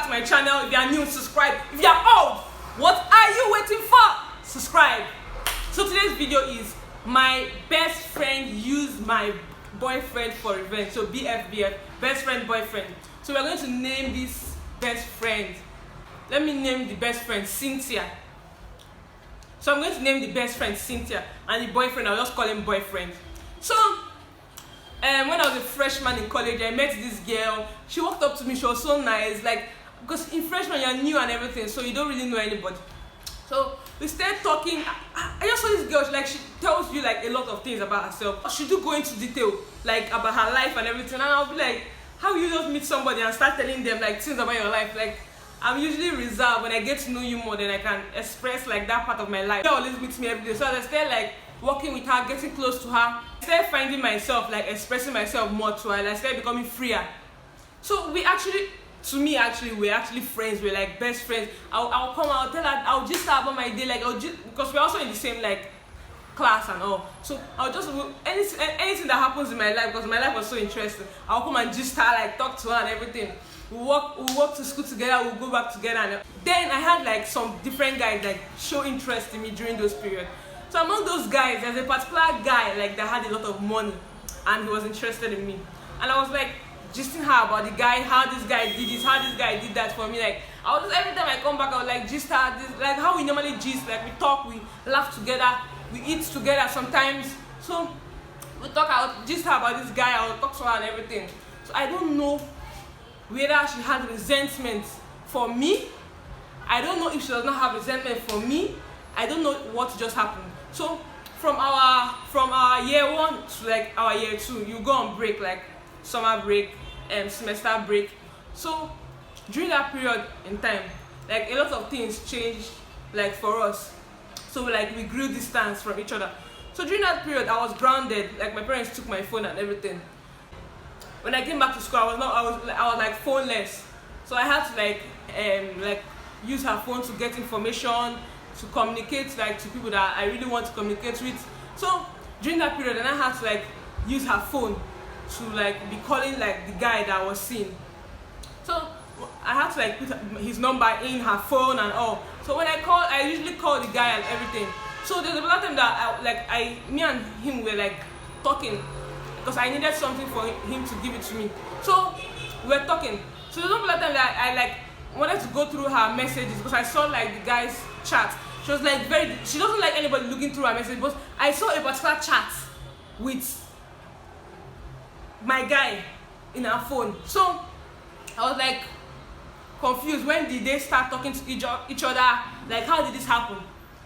back to my channel. If you are new, subscribe. If you are old, what are you waiting for? Subscribe. So today's video is my best friend used my boyfriend for revenge. So BFBF, best friend boyfriend. So we're going to name this best friend. Let me name the best friend Cynthia. So I'm going to name the best friend Cynthia, and the boyfriend, I'll just call him boyfriend. So when I was a freshman in college, I met this girl. She walked up to me. She was so nice, like, because in freshman you're new and everything, so you don't really know anybody. So we started talking. I just saw this girl. She tells you like a lot of things about herself. She do go into detail like about her life and everything, and I'll be like, how you just meet somebody and start telling them like things about your life? Like, I'm usually reserved. When I get to know you more, then I can express like that part of my life. She always meets me every day, so as I started like walking with her, getting close to her, I started finding myself like expressing myself more to her, and I started becoming freer. So we're actually friends. We're like best friends. I'll come, I'll tell her, I'll just start about my day, like because we're also in the same like class and all. So I'll just anything that happens in my life, because my life was so interesting, I'll come and just start like talk to her and everything. We'll walk to school together, we'll go back together, and then I had like some different guys like show interest in me during those periods. So among those guys, there's a particular guy like that had a lot of money, and he was interested in me, and I was like gisting her about the guy, how this guy did this, how this guy did that for me. Like I was just, every time I come back, I was like gist her this, like how we normally gist, like we talk, we laugh together, we eat together sometimes. So we talk, I would gist her about this guy, I would talk to her and everything. So I don't know whether she had resentment for me. I don't know if she does not have resentment for me. I don't know what just happened. So from our year 1 to like our year 2, you go on break, like summer break and semester break. So during that period in time, like a lot of things changed like for us. So like we grew distance from each other. So during that period I was grounded, like my parents took my phone and everything. When I came back to school, I was like phoneless. So I had to like use her phone to get information, to communicate like to people that I really want to communicate with. So during that period, then I had to like use her phone to like be calling like the guy that I was seeing. So I had to like put his number in her phone and all. So when I usually call the guy and everything. So there's a lot of time that me and him were like talking, because I needed something for him to give it to me. So we were talking. So there's a lot of time that I like wanted to go through her messages, because I saw like the guy's chat. She was like she doesn't like anybody looking through her message, but I saw a particular chat with my guy in her phone. So I was like confused. When did they start talking to each other? Like, how did this happen?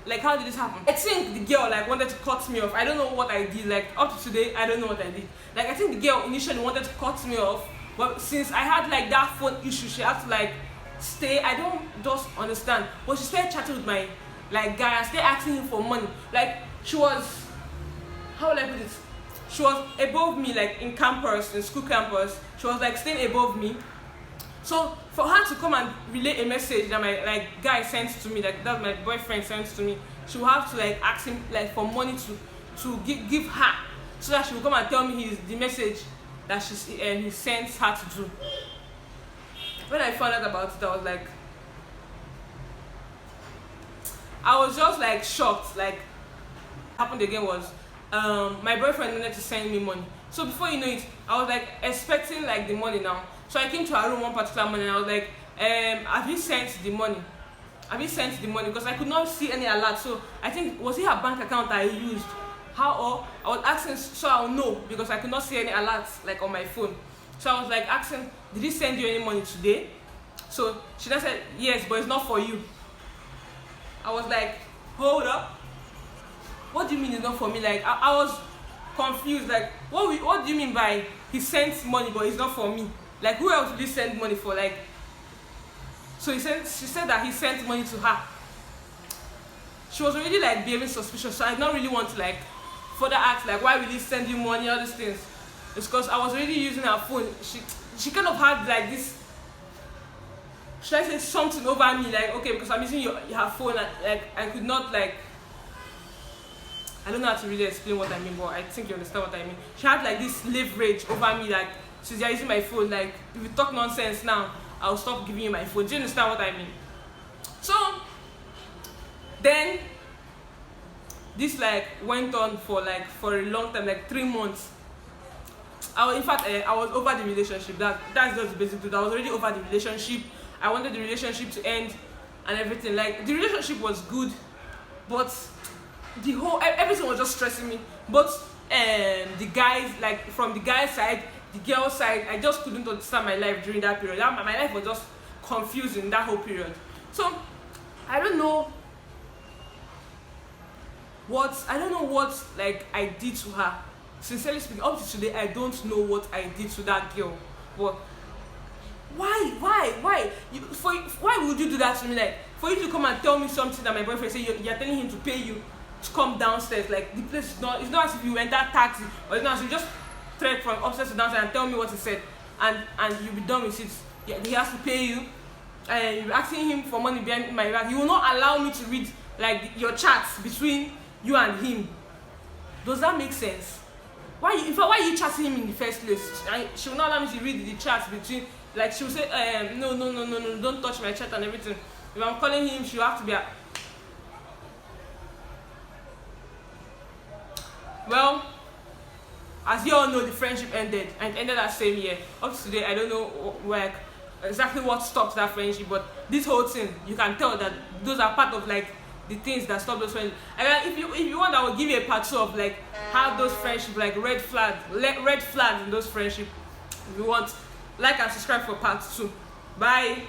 Like, how did this happen? I think the girl like wanted to cut me off. I don't know what I did. Like up to today, I don't know what I did. Like I think the girl initially wanted to cut me off, but since I had like that phone issue, she had to like stay. I don't just understand. But she started chatting with my like guy and started asking him for money. Like she was, how will I put it? She was above me, like in campus, in school campus. She was like staying above me. So for her to come and relay a message that my like guy sent to me, like that my boyfriend sent to me, she will have to like ask him like for money to give her, so that she will come and tell me the message that he sent her to do. When I found out about it, I was like, I was just like shocked. Like what happened again was my boyfriend wanted to send me money. So before you know it, I was like expecting like the money now. So I came to her room one particular morning and I was like, have you sent the money? Have you sent the money? Because I could not see any alert. So I think, was it her bank account I used? How? Or I was asking so I'll know, because I could not see any alerts like on my phone. So I was like asking, did he send you any money today? So she just said, yes, but it's not for you. I was like, hold up. What do you mean it's not for me? Like I was confused. Like what do you mean by he sent money but it's not for me? Like who else did he send money for? Like, so she said that he sent money to her. She was already like behaving suspicious, so I did not really want to like further ask like why will he send you money, all these things. It's because I was already using her phone. She kind of had like this, should I say, something over me, like okay, because I'm using her phone, and like I could not like, I don't know how to really explain what I mean, but I think you understand what I mean. She had like this leverage over me, like since you're using my phone, like if you talk nonsense now, I'll stop giving you my phone. Do you understand what I mean? So then this like went on for a long time, like 3 months. In fact, I was over the relationship. That's just the basic truth. I was already over the relationship. I wanted the relationship to end and everything. Like the relationship was good, but everything was just stressing me. But the guys, like from the guy's side, the girl's side, I just couldn't understand my life during that period. My life was just confused in that whole period. So I don't know what like I did to her. Sincerely speaking, up to today, I don't know what I did to that girl. But why? Why would you do that to me? Like for you to come and tell me something that my boyfriend said, you're telling him to pay you to come downstairs. Like the place is not. It's not as if you enter taxi, or it's not as if you just trek from upstairs to downstairs and tell me what he said, and you'll be done with it. Yeah, he has to pay you, and you're asking him for money behind my back. He will not allow me to read like your chats between you and him. Does that make sense? Why are you chatting him in the first place? She will not allow me to read the chats between, like she will say, no, don't touch my chat and everything. If I'm calling him, she will have to be well, as you all know, the friendship ended, and it ended that same year. Up to today, I don't know like exactly what stopped that friendship, but this whole thing, you can tell that those are part of like the things that stop those friendships. And if you want, I will give you a part 2 of like how those friendships, like red flags in those friendships. If you want, like and subscribe for part 2. Bye.